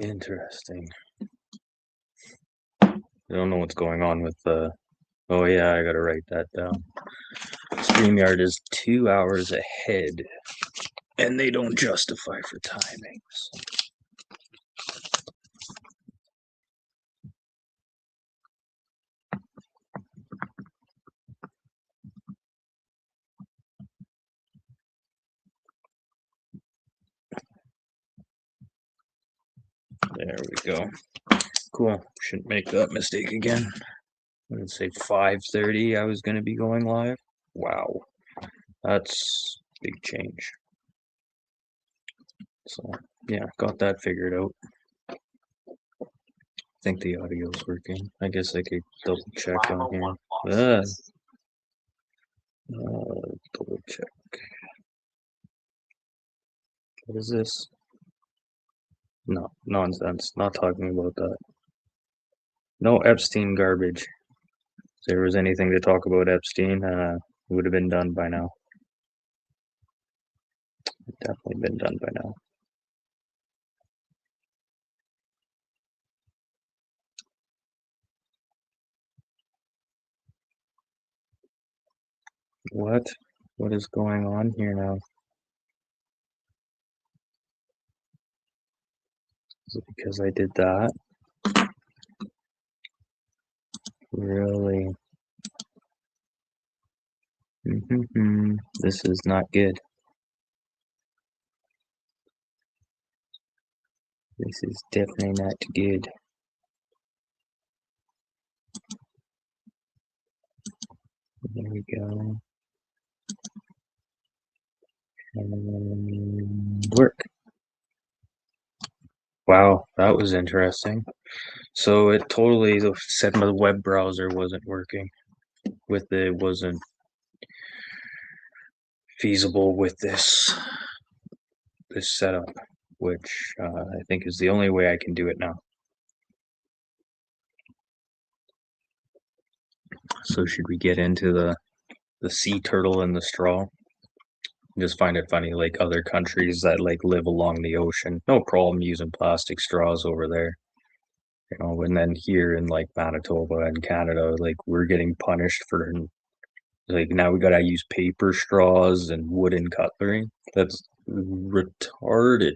Interesting. I don't know what's going on with the. Oh yeah, I gotta write that down. StreamYard is 2 hours ahead, and they don't justify for timings. There we go. Cool. Shouldn't make that mistake again. Let's say 5:30. I was gonna be going live. Wow, that's big change. So yeah, got that figured out. I think the audio's working. I guess I could double check on here. Double check. What is this? No, nonsense. Not talking about that. No Epstein garbage. If there was anything to talk about Epstein, it would have been done by now. Definitely been done by now. What? What is going on here now? Is it because I did that? Really? This is not good. This is definitely not good. There we go. And work. Wow, that was interesting. So it totally said my web browser wasn't working. It wasn't feasible with this setup, which I think is the only way I can do it now. So should we get into the sea turtle and the straw? I just find it funny, like other countries that like live along the ocean, no problem using plastic straws over there. And then here in like Manitoba and Canada, like we're getting punished for like now we gotta use paper straws and wooden cutlery. That's retarded.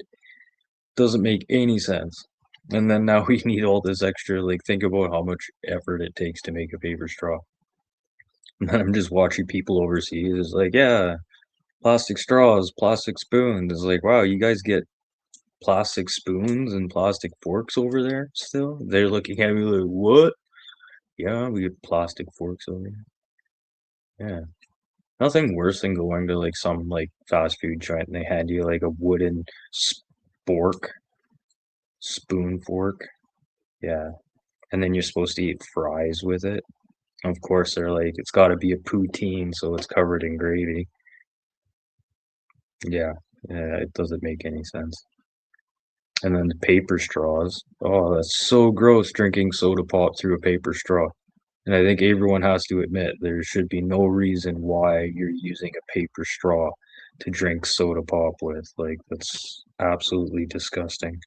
Doesn't make any sense. And then now we need all this extra, like think about how much effort it takes to make a paper straw. And then I'm just watching people overseas. It's like, yeah, plastic straws, plastic spoons. It's like, wow, you guys get plastic spoons and plastic forks over there still? They're looking at me like, what? Yeah, we get plastic forks over here. Yeah. Nothing worse than going to like some like fast food joint and they hand you like a wooden spork, spoon fork. Yeah. And then you're supposed to eat fries with it. Of course, they're like, it's got to be a poutine, so it's covered in gravy. Yeah, yeah, it doesn't make any sense. And then the paper straws. Oh, that's so gross drinking soda pop through a paper straw. And I think everyone has to admit there should be no reason why you're using a paper straw to drink soda pop with. Like, that's absolutely disgusting.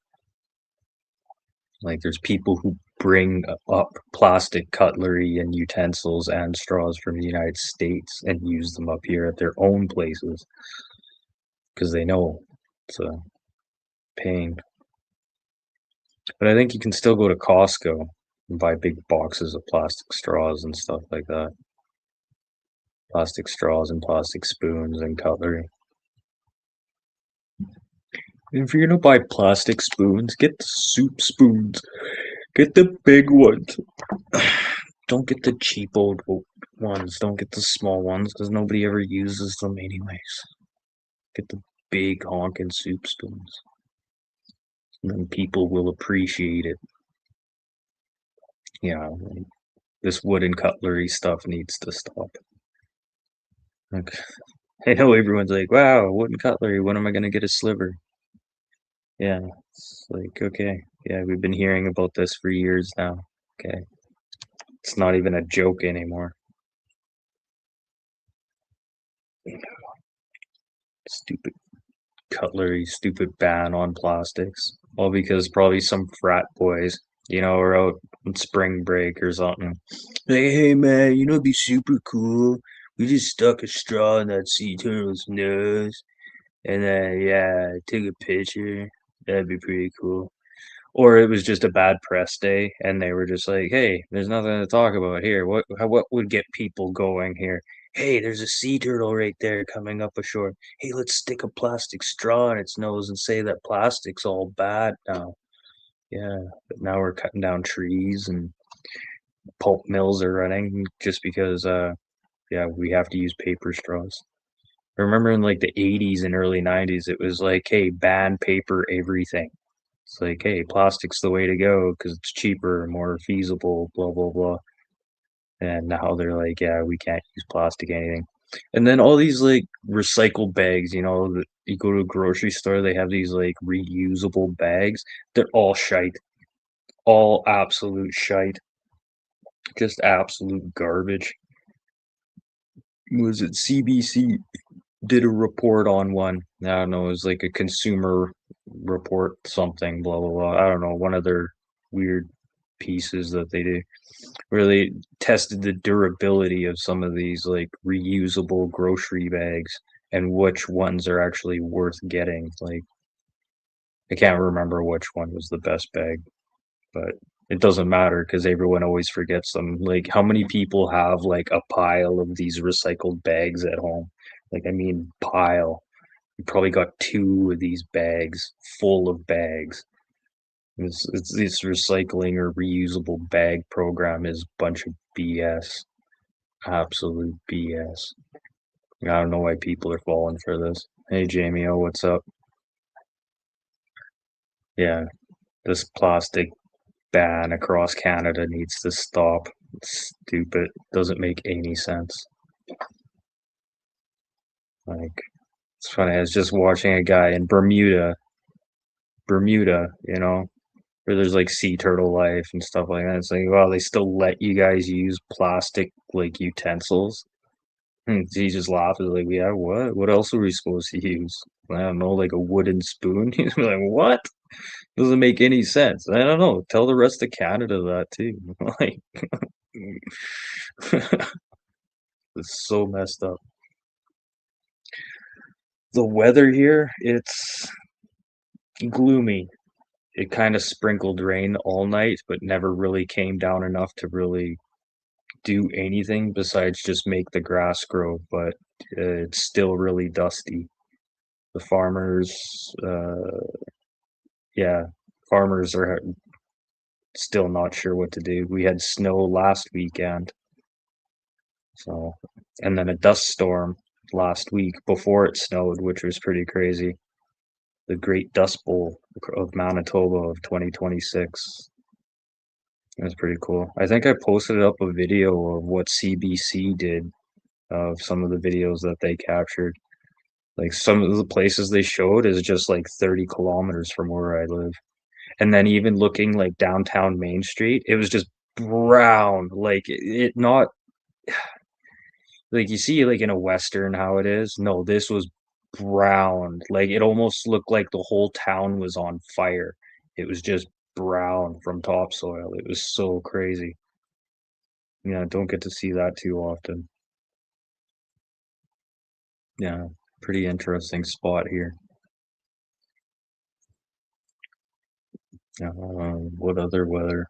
Like, there's people who bring up plastic cutlery and utensils and straws from the United States and use them up here at their own places because they know it's a pain. But I think you can still go to Costco and buy big boxes of plastic straws and stuff like that. Plastic straws and plastic spoons and cutlery. And if you're gonna buy plastic spoons, get the soup spoons. Get the big ones. Don't get the cheap old ones. Don't get the small ones because nobody ever uses them anyways. Get the big honking soup spoons. And then people will appreciate it. Yeah, like, this wooden cutlery stuff needs to stop. Okay. I know everyone's like, wow, wooden cutlery, when am I going to get a sliver? Yeah, it's like, okay. Yeah, we've been hearing about this for years now. Okay. It's not even a joke anymore. Stupid. cutlery, stupid ban on plastics. All because probably some frat boys, are out on spring break or something. Like, hey man, it'd be super cool. We just stuck a straw in that sea turtle's nose, and then yeah, take a picture. That'd be pretty cool. Or it was just a bad press day, and they were just like, "Hey, there's nothing to talk about here. What would get people going here? Hey, there's a sea turtle right there coming up ashore. Hey, let's stick a plastic straw in its nose and say that plastic's all bad now." Yeah, but now we're cutting down trees and pulp mills are running just because, yeah, we have to use paper straws. I remember in like the 80s and early 90s, it was like, "Hey, ban paper everything." It's like, hey, plastic's the way to go because it's cheaper, more feasible, blah, blah, blah. And now they're like, yeah, we can't use plastic anything. And then all these like recycled bags, that you go to a grocery store, they have these like reusable bags. They're all shite, all absolute shite, just absolute garbage. Was it CBC did a report on one? I don't know, it was like a consumer report, something, blah, blah, blah. I don't know, one of their weird pieces that they do, where they tested the durability of some of these like reusable grocery bags and which ones are actually worth getting. Like, I can't remember which one was the best bag, but it doesn't matter because everyone always forgets them. Like, how many people have like a pile of these recycled bags at home? Like, I mean, pile. You probably got two of these bags full of bags. It's this recycling or reusable bag program is a bunch of BS. Absolute BS. I don't know why people are falling for this. Hey Jamie, oh what's up? Yeah, this plastic ban across Canada needs to stop. It's stupid. Doesn't make any sense. Like, it's funny. I was just watching a guy in Bermuda, where there's like sea turtle life and stuff like that. It's like, well, they still let you guys use plastic like utensils. And he just laughed. He's like, yeah, what? What else are we supposed to use? I don't know, like a wooden spoon. He's like, what? Doesn't make any sense. I don't know. Tell the rest of Canada that too. Like, it's so messed up. The weather here, it's gloomy. It kind of sprinkled rain all night, but never really came down enough to really do anything besides just make the grass grow. But it's still really dusty. The farmers, yeah, farmers are still not sure what to do. We had snow last weekend, so, and then a dust storm last week before it snowed, which was pretty crazy. The Great Dust Bowl of Manitoba of 2026. It was pretty cool. I think I posted up a video of what CBC did of some of the videos that they captured. Like some of the places they showed is just like 30 kilometers from where I live. And then even looking like downtown Main Street, it was just brown. Like it not like you see like in a Western how it is. No, this was brown. Like it almost looked like the whole town was on fire. It was just brown from topsoil. It was so crazy. Yeah, don't get to see that too often. Yeah, pretty interesting spot here. What other weather?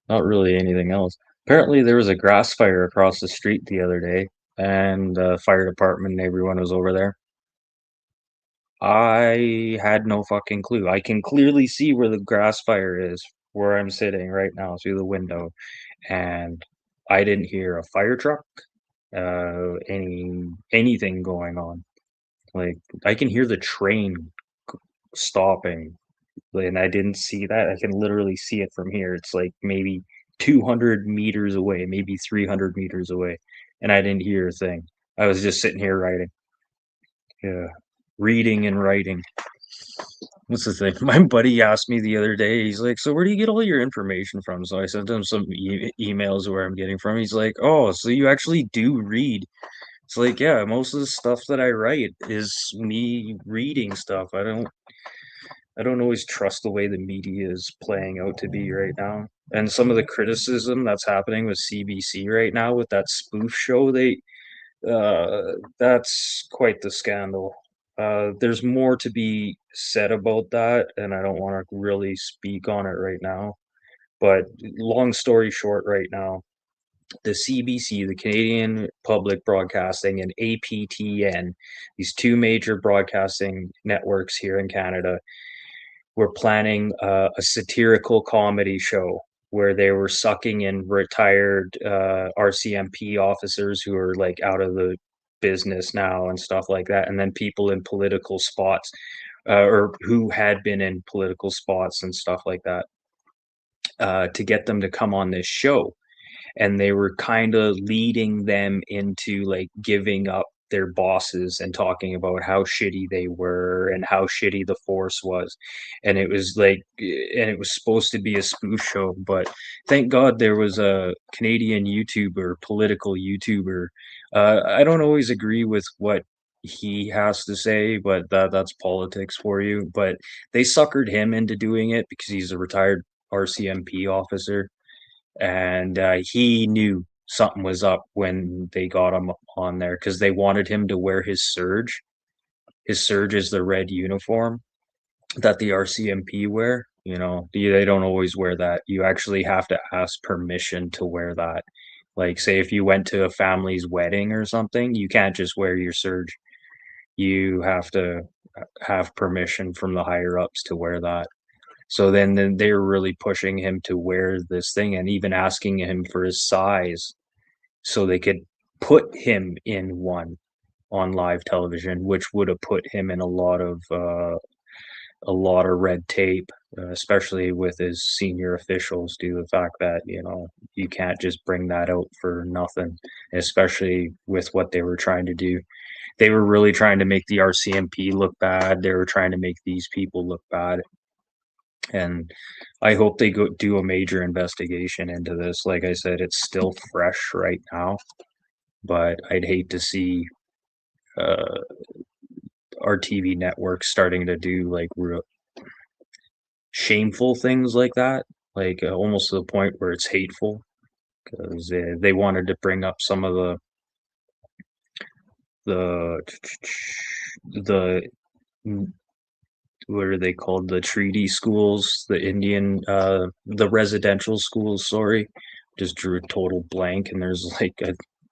Not really anything else. Apparently, there was a grass fire across the street the other day, and the fire department and everyone was over there. I had no fucking clue. I can clearly see where the grass fire is, where I'm sitting right now through the window, and I didn't hear a fire truck, anything going on. Like I can hear the train stopping, and I didn't see that. I can literally see it from here. It's like maybe 200 meters away, maybe 300 meters away, and I didn't hear a thing. I was just sitting here writing. Yeah, reading and writing. What's the thing? My buddy asked me the other day, he's like, "So where do you get all your information from?" So I sent him some emails where I'm getting from. He's like, "Oh, so you actually do read?" It's like, yeah, most of the stuff that I write is me reading stuff. I don't always trust the way the media is playing out to be right now. And some of the criticism that's happening with CBC right now with that spoof show, that's quite the scandal. There's more to be said about that, and I don't want to really speak on it right now. But long story short, right now, the CBC, the Canadian Public Broadcasting, and APTN, these two major broadcasting networks here in Canada, were planning a satirical comedy show where they were sucking in retired RCMP officers who are like out of the business now and stuff like that, and then people in political spots or who had been in political spots and stuff like that to get them to come on this show, and they were kind of leading them into like giving up their bosses and talking about how shitty they were and how shitty the force was. And it was like, and it was supposed to be a spoof show, but thank God there was a Canadian YouTuber, political YouTuber. I don't always agree with what he has to say, but that's politics for you. But they suckered him into doing it because he's a retired RCMP officer, and he knew something was up when they got him on there because they wanted him to wear his surge. His surge is the red uniform that the RCMP wear. You know, they don't always wear that. You actually have to ask permission to wear that. Like, say, if you went to a family's wedding or something, you can't just wear your surge. You have to have permission from the higher ups to wear that. So then they were really pushing him to wear this thing and even asking him for his size so they could put him in one on live television, which would have put him in a lot of red tape, especially with his senior officials, due to the fact that you can't just bring that out for nothing, especially with what they were trying to do. They were really trying to make the RCMP look bad. They were trying to make these people look bad, and I hope they go do a major investigation into this. Like I said, it's still fresh right now, but I'd hate to see uh, our TV networks starting to do like shameful things like that, like almost to the point where it's hateful. Because they wanted to bring up some of the the what are they called, the treaty schools, the Indian the residential schools, sorry, just drew a total blank, and there's like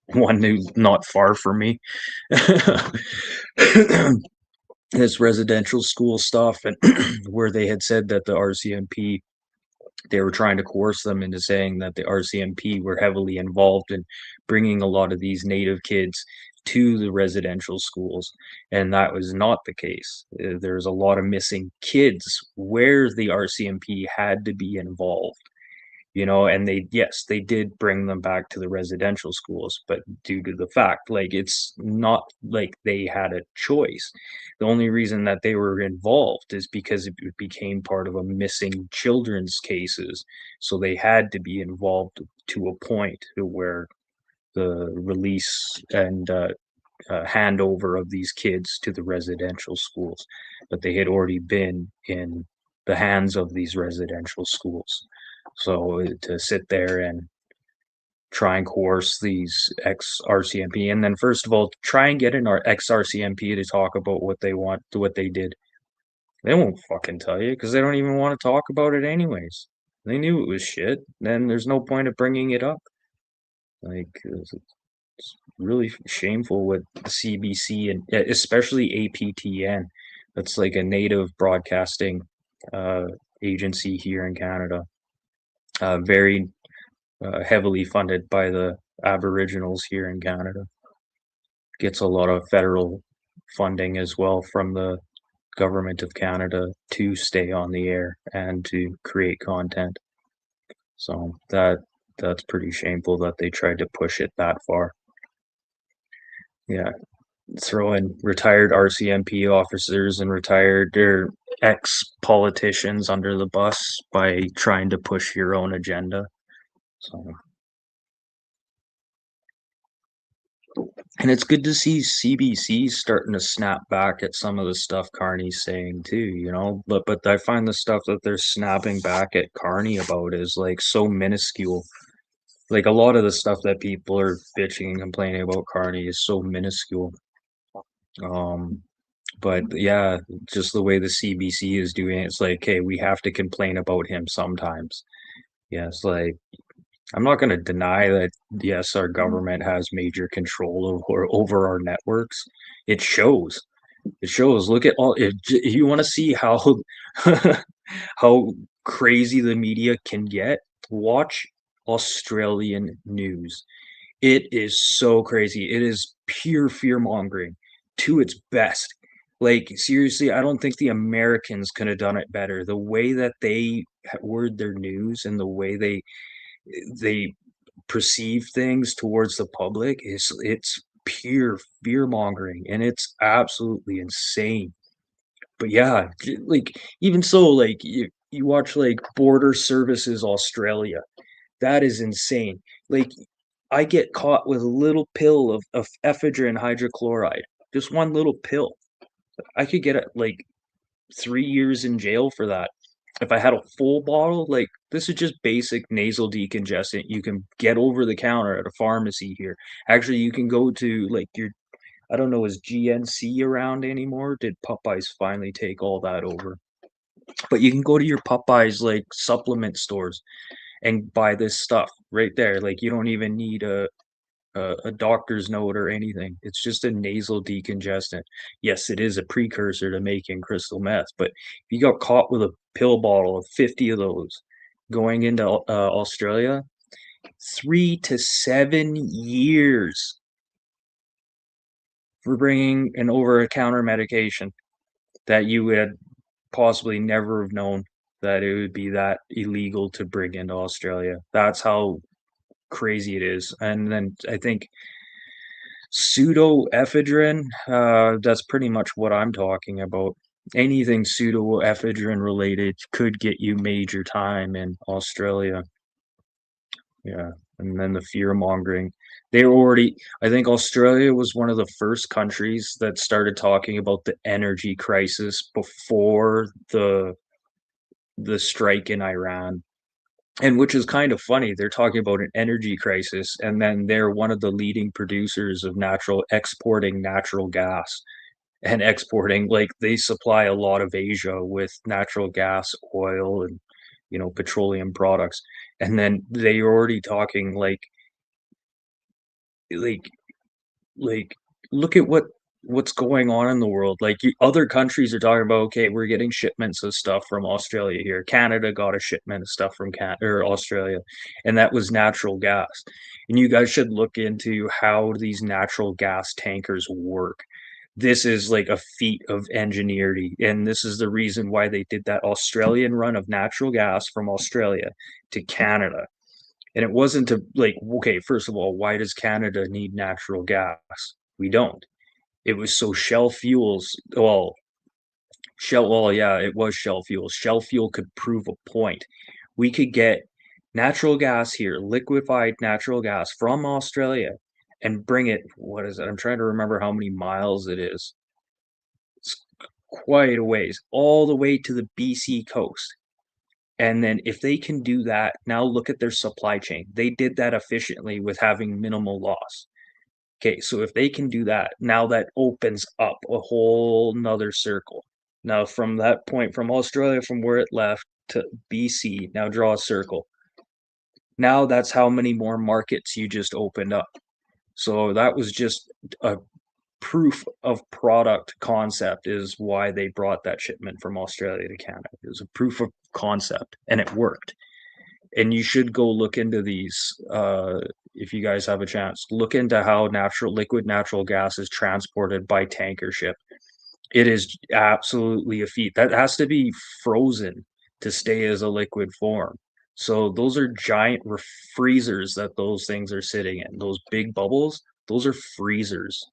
one new not far from me. This residential school stuff, and where they had said that the RCMP, they were trying to coerce them into saying that the RCMP were heavily involved in bringing a lot of these native kids to the residential schools, and that was not the case. There's a lot of missing kids where the RCMP had to be involved, and yes, they did bring them back to the residential schools, but due to the fact, like, it's not like they had a choice. The only reason that they were involved is because it became part of a missing children's cases, so they had to be involved to a point to where the release and handover of these kids to the residential schools, but they had already been in the hands of these residential schools. So to sit there and try and coerce these ex RCMP, and then first of all, try and get an ex RCMP to talk about what they want, what they did. They won't fucking tell you because they don't even want to talk about it anyways. They knew it was shit. Then there's no point of bringing it up. Like, it's really shameful with CBC and especially APTN. That's like a native broadcasting uh, agency here in Canada. Very heavily funded by the Aboriginals here in Canada. Gets a lot of federal funding as well from the government of Canada to stay on the air and to create content. So that's pretty shameful that they tried to push it that far. Yeah, throw in retired RCMP officers and retired or ex politicians under the bus by trying to push your own agenda. So And it's good to see CBC starting to snap back at some of the stuff Carney's saying too, you know. But I find the stuff that they're snapping back at Carney about is like so minuscule. Like a lot of the stuff that people are bitching and complaining about Carney is so minuscule. Um, but yeah, just the way the CBC is doing it, it's like, okay, we have to complain about him sometimes. Yeah, it's like I'm not going to deny that, yes, our government has major control over our networks. It shows. It shows. Look at all. If you want to see how how crazy the media can get, watch Australian news. It is so crazy. It is pure fear mongering to its best. Like seriously, I don't think the Americans could have done it better. The way that they word their news and the way they perceive things towards the public is it's pure fear mongering and it's absolutely insane. But yeah, like even so, like you watch like Border Services Australia, that is insane. Like I get caught with a little pill of ephedrine hydrochloride, just one little pill. I could get like 3 years in jail for that. If I had a full bottle, like this is just basic nasal decongestant you can get over the counter at a pharmacy here. Actually, you can go to like your, I don't know, is GNC around anymore? Did Popeyes finally take all that over? But you can go to your Popeyes like supplement stores and buy this stuff right there. Like you don't even need a doctor's note or anything. It's just a nasal decongestant. Yes, it is a precursor to making crystal meth, but if you got caught with a pill bottle of 50 of those going into Australia, 3 to 7 years for bringing an over-the-counter medication that you would possibly never have known that it would be that illegal to bring into Australia. That's how crazy it is. And then I think pseudoephedrine, that's pretty much what I'm talking about. Anything pseudoephedrine related could get you major time in Australia. Yeah. And then the fear mongering. They were already, I think Australia was one of the first countries that started talking about the energy crisis before the strike in Iran. And which is kind of funny. They're talking about an energy crisis, and then they're one of the leading producers of exporting natural gas and exporting, like, they supply a lot of Asia with natural gas, oil, and, petroleum products. And then they're already talking like, like look at what's going on in the world. Like other countries are talking about, okay, we're getting shipments of stuff from Australia here. Canada got a shipment of stuff from Australia, and that was natural gas. And you guys should look into how these natural gas tankers work. This is like a feat of ingenuity, and this is the reason why they did that Australian run of natural gas from Australia to Canada. And it wasn't to like, okay, first of all, why does Canada need natural gas? We don't. It was so Shell fuels, well, yeah, it was Shell fuels. Shell fuel could prove a point. We could get natural gas here, liquefied natural gas from Australia, and bring it, what is it? I'm trying to remember how many miles it is. It's quite a ways, all the way to the BC coast. And then if they can do that, now look at their supply chain. They did that efficiently with having minimal loss. Okay, so if they can do that, now that opens up a whole nother circle. Now, from that point, from Australia, from where it left to BC, now draw a circle. Now that's how many more markets you just opened up. So that was just a proof of product concept is why they brought that shipment from Australia to Canada. It was a proof of concept and it worked. And you should go look into these if you guys have a chance. Look into how liquid natural gas is transported by tanker ship. It is absolutely a feat. That has to be frozen to stay as a liquid form. So those are giant freezers that those things are sitting in. Those big bubbles, those are freezers.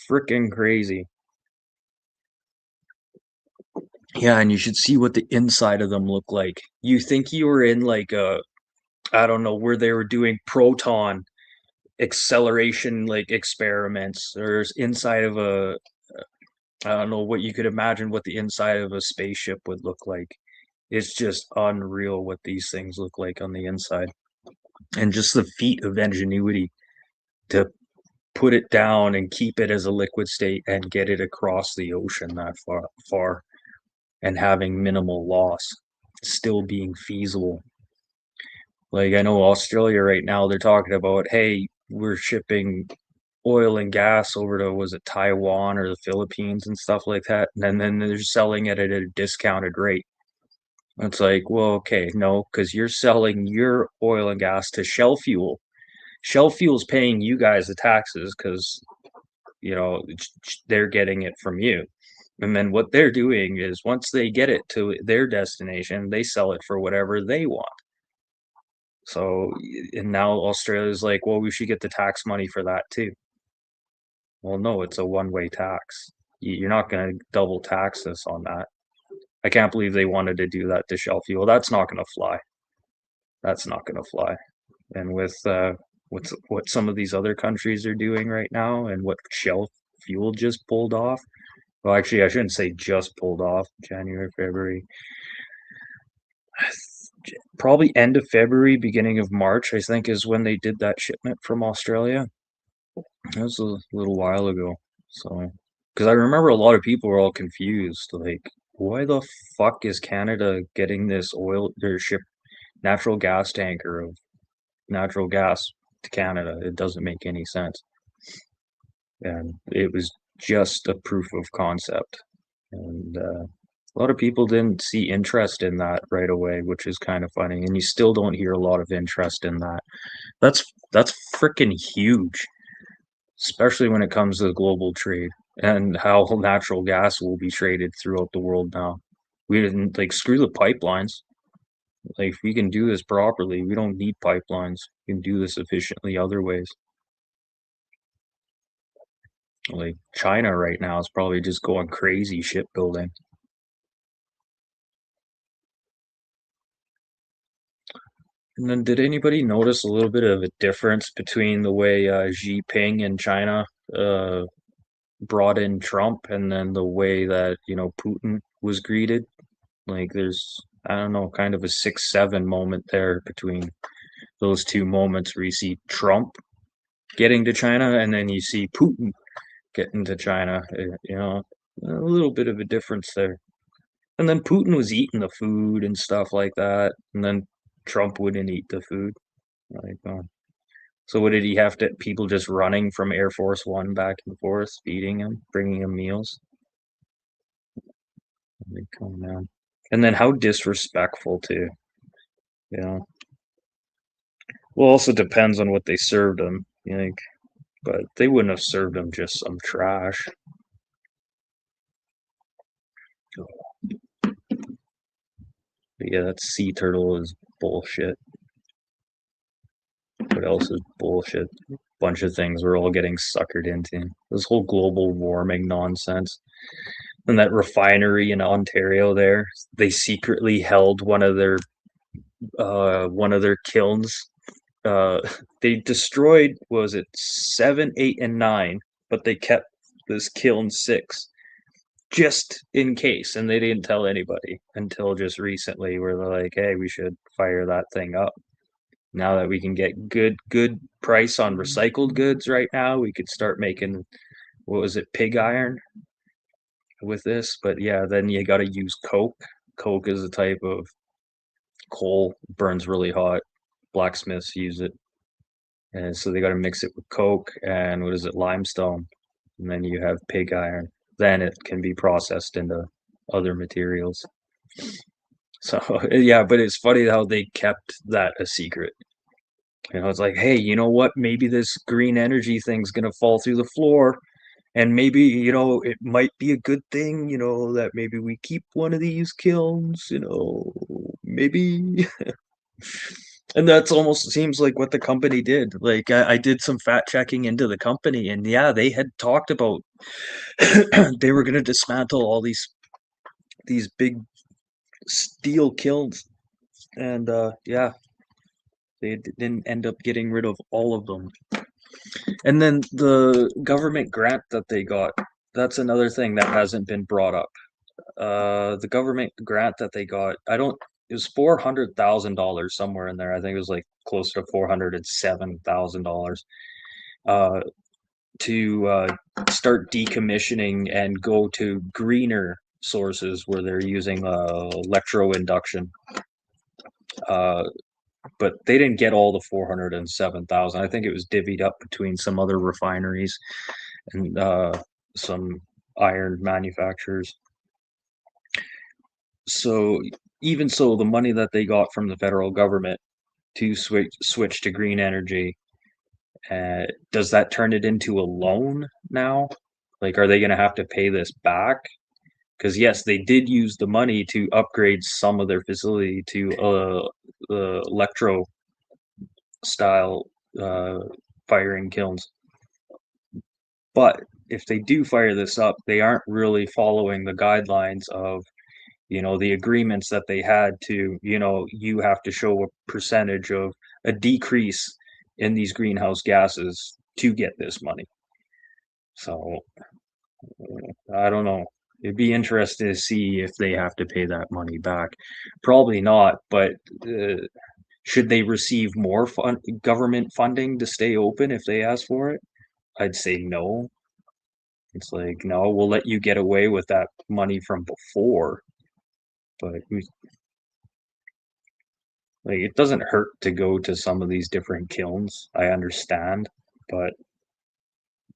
Freaking crazy. Yeah, and you should see what the inside of them look like. You think you were in like a, I don't know, where they were doing proton acceleration like experiments, or inside of a, I don't know what you could imagine what the inside of a spaceship would look like. It's just unreal what these things look like on the inside. And just the feat of ingenuity to put it down and keep it as a liquid state and get it across the ocean that far and having minimal loss, still being feasible. Like I know Australia right now, they're talking about, hey, we're shipping oil and gas over to, was it Taiwan or the Philippines and stuff like that, and then they're selling it at a discounted rate. It's like, well, okay, no, because you're selling your oil and gas to Shell Fuel. Shell Fuel's paying you guys the taxes because they're getting it from you. And then what they're doing is once they get it to their destination, they sell it for whatever they want. So, and now Australia's like, well, we should get the tax money for that too. Well, no, it's a one-way tax. You're not going to double tax us on that. I can't believe they wanted to do that to Shell Fuel. That's not going to fly. That's not going to fly. And with what some of these other countries are doing right now, and what Shell Fuel just pulled off. Well, actually, I shouldn't say just pulled off. January, February, probably end of February, beginning of March, I think, is when they did that shipment from Australia. That was a little while ago. So, because I remember a lot of people were all confused, like, why the fuck is Canada getting this oil or ship natural gas tanker of natural gas to Canada? It doesn't make any sense. And it was just a proof of concept. And a lot of people didn't see interest in that right away, which is kind of funny. And you still don't hear a lot of interest in that. That's freaking huge, especially when it comes to global trade and how natural gas will be traded throughout the world now. We didn't like screw the pipelines. Like if we can do this properly, we don't need pipelines. We can do this efficiently other ways. Like China right now is probably just going crazy shipbuilding. And then, did anybody notice a little bit of a difference between the way Xi Jinping in China uh, brought in Trump, and then the way that Putin was greeted? Like, there's, I don't know, kind of a 6-7 moment there between those two moments where you see Trump getting to China, and then you see Putin getting to China. A little bit of a difference there. And then Putin was eating the food and stuff like that, and then Trump wouldn't eat the food. Like, so what did he have to? People just running from Air Force One back and forth, feeding him, bringing him meals. Like, come on. And then how disrespectful too. You know. Well, also depends on what they served him. But they wouldn't have served him just some trash. But yeah, that sea turtle is bullshit. What else is bullshit? Bunch of things we're all getting suckered into. This whole global warming nonsense. And that refinery in Ontario there, they secretly held one of their kilns. Uh, they destroyed, was it 7, 8, and 9, but they kept this kiln 6 just in case, and they didn't tell anybody until just recently, where they're like, "Hey, we should fire that thing up." Now that we can get good price on recycled goods right now, we could start making, what was it, pig iron with this. But yeah, then you got to use coke. Coke is a type of coal, burns really hot. Blacksmiths use it, and so they got to mix it with coke and, what is it, limestone, and then you have pig iron. Then it can be processed into other materials. So yeah, but it's funny how they kept that a secret. It's like, hey, you know what? Maybe this green energy thing's gonna fall through the floor, and maybe it might be a good thing, that maybe we keep one of these kilns, maybe. And that's almost seems like what the company did. Like I did some fact checking into the company, and yeah, they had talked about they were going to dismantle all these big steel kilns, and yeah, they didn't end up getting rid of all of them. And then the government grant that they got, that's another thing that hasn't been brought up. The government grant that they got, I don't, it was $400,000 somewhere in there. I think it was like close to $407,000 uh, to start decommissioning and go to greener sources where they're using electro induction. Uh, but they didn't get all the 407,000. I think it was divvied up between some other refineries and some iron manufacturers. So even so, the money that they got from the federal government to switch to green energy, does that turn it into a loan now? Like, are they going to have to pay this back? Because yes, they did use the money to upgrade some of their facility to electro style uh, firing kilns. But if they do fire this up, they aren't really following the guidelines of, the agreements that they had to, you have to show a percentage of a decrease in these greenhouse gases to get this money. So I don't know. It'd be interesting to see if they have to pay that money back. Probably not, but should they receive more government funding to stay open if they ask for it? I'd say no. It's like, no, we'll let you get away with that money from before, but like it doesn't hurt to go to some of these different kilns. I understand, but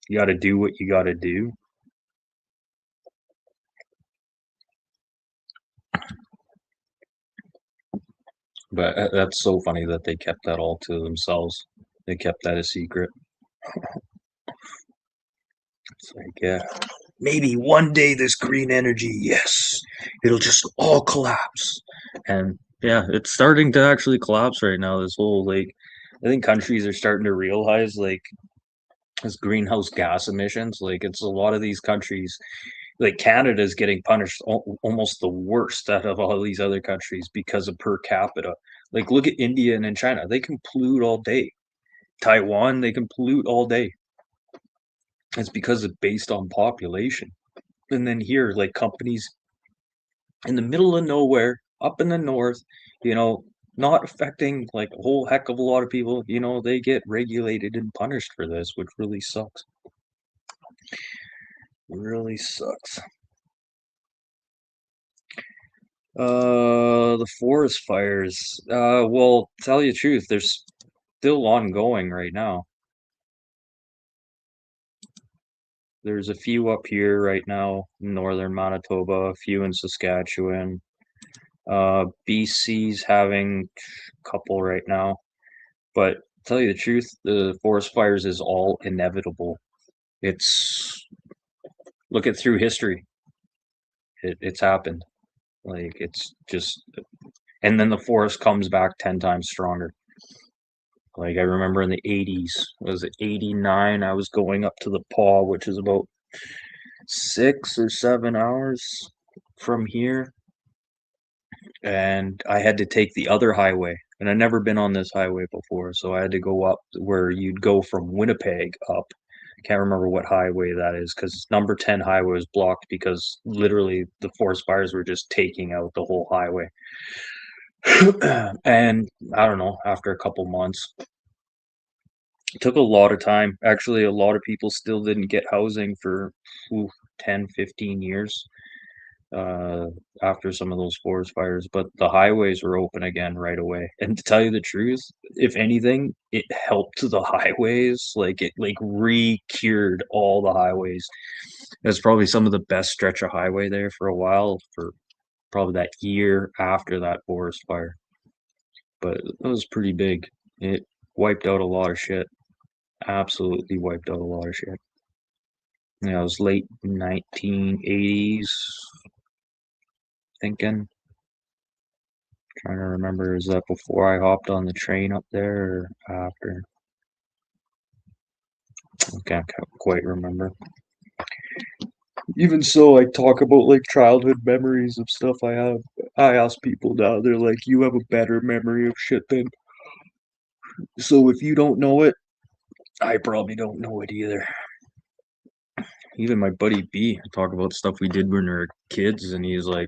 you got to do what you got to do. But that's so funny that they kept that all to themselves. They kept that a secret. It's like, yeah, maybe one day this green energy, yes, it'll just all collapse. And yeah, it's starting to actually collapse right now. This whole like, I think countries are starting to realize like as greenhouse gas emissions, like it's a lot of these countries, like Canada is getting punished almost the worst out of all these other countries because of per capita. Like look at India and in China, they can pollute all day. Taiwan, they can pollute all day. It's because it's based on population. And then here, like companies in the middle of nowhere, up in the north, you know, not affecting like a whole heck of a lot of people, they get regulated and punished for this, which really sucks. Really sucks. The forest fires. Well, tell you the truth, they're still ongoing right now. There's a few up here right now in northern Manitoba, a few in Saskatchewan. BC's having a couple right now. But tell you the truth, the forest fires is all inevitable. It's look at through history. It's happened. Like it's just and then the forest comes back 10 times stronger. Like I remember in the 80s, was it 89? I was going up to the Paw, which is about 6 or 7 hours from here, and I had to take the other highway. And I'd never been on this highway before, so I had to go up where you'd go from Winnipeg up. I can't remember what highway that is because number 10 highway was blocked because literally the forest fires were just taking out the whole highway. And I don't know, after a couple months, it took a lot of time. Actually, a lot of people still didn't get housing for 10, 15 years uh, after some of those forest fires, but the highways were open again right away. And to tell you the truth, if anything, it helped the highways. Like it like re-cured all the highways. It's probably some of the best stretch of highway there for a while, for probably that year after that forest fire. But it was pretty big. It wiped out a lot of shit. Absolutely wiped out a lot of shit. Yeah, it was late 1980s, thinking. Trying to remember, is that before I hopped on the train up there or after? I can't quite remember. Even so, I talk about like childhood memories of stuff I have. I ask people now, they're like, you have a better memory of shit than. So if you don't know it, I probably don't know it either. Even my buddy B talk about stuff we did when we were kids, and he's like,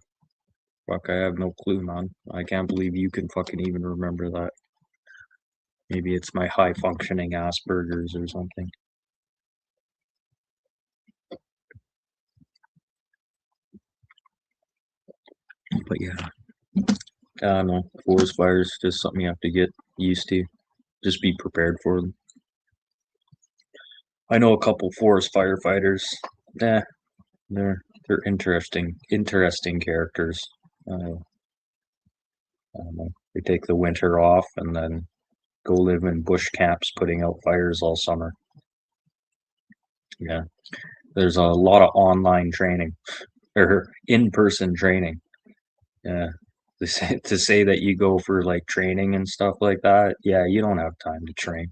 "Fuck, I have no clue, man. I can't believe you can fucking even remember that. Maybe it's my high functioning Asperger's or something." But yeah, I don't know. Forest fires just something you have to get used to. Just be prepared for them. I know a couple forest firefighters. Eh, they're interesting characters. I don't know. They take the winter off and then go live in bush camps, putting out fires all summer. Yeah, there's a lot of online training or in-person training. Yeah, to say that you go for like training and stuff like that. Yeah, you don't have time to train.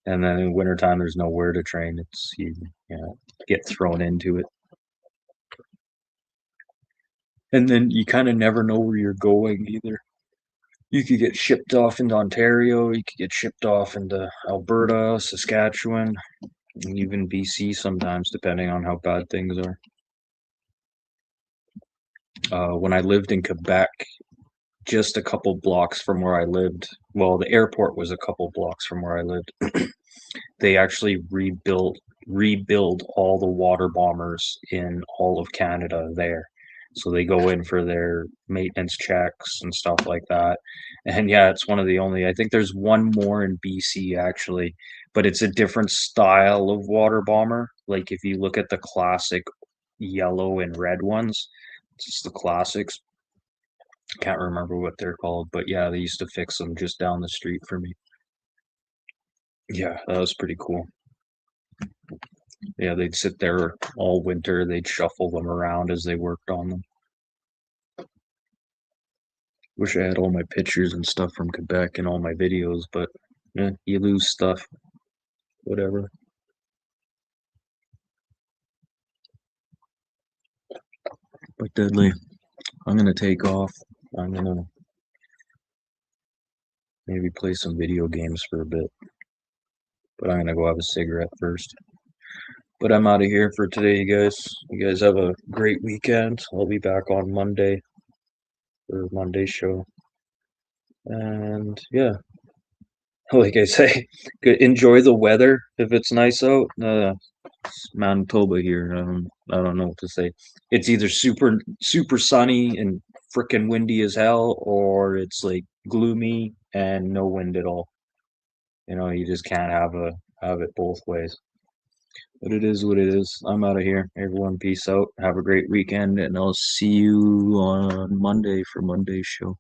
And then in wintertime, there's nowhere to train. It's you get thrown into it. And then you kind of never know where you're going either. You could get shipped off into Ontario, you could get shipped off into Alberta, Saskatchewan, and even BC sometimes, depending on how bad things are. When I lived in Quebec, just a couple blocks from where I lived, well, the airport was a couple blocks from where I lived. They actually rebuild all the water bombers in all of Canada there. So they go in for their maintenance checks and stuff like that. And yeah, it's one of the only, I think there's one more in BC actually, but it's a different style of water bomber. Like if you look at the classic yellow and red ones, it's just the classics. Can't remember what they're called, but yeah, they used to fix them just down the street for me. Yeah, that was pretty cool. Yeah, they'd sit there all winter. They'd shuffle them around as they worked on them. Wish I had all my pictures and stuff from Quebec and all my videos, but you lose stuff. Whatever. But Deadly, I'm gonna take off. I'm gonna maybe play some video games for a bit, but I'm gonna go have a cigarette first. But I'm out of here for today, you guys. You guys have a great weekend. I'll be back on Monday for Monday's show. And yeah, like I say, enjoy the weather if it's nice out. It's Manitoba here. I don't know what to say. It's either super sunny and freaking windy as hell, or it's like gloomy and no wind at all. You just can't have it both ways. But it is what it is. I'm out of here. Everyone, peace out. Have a great weekend, and I'll see you on Monday for Monday's show.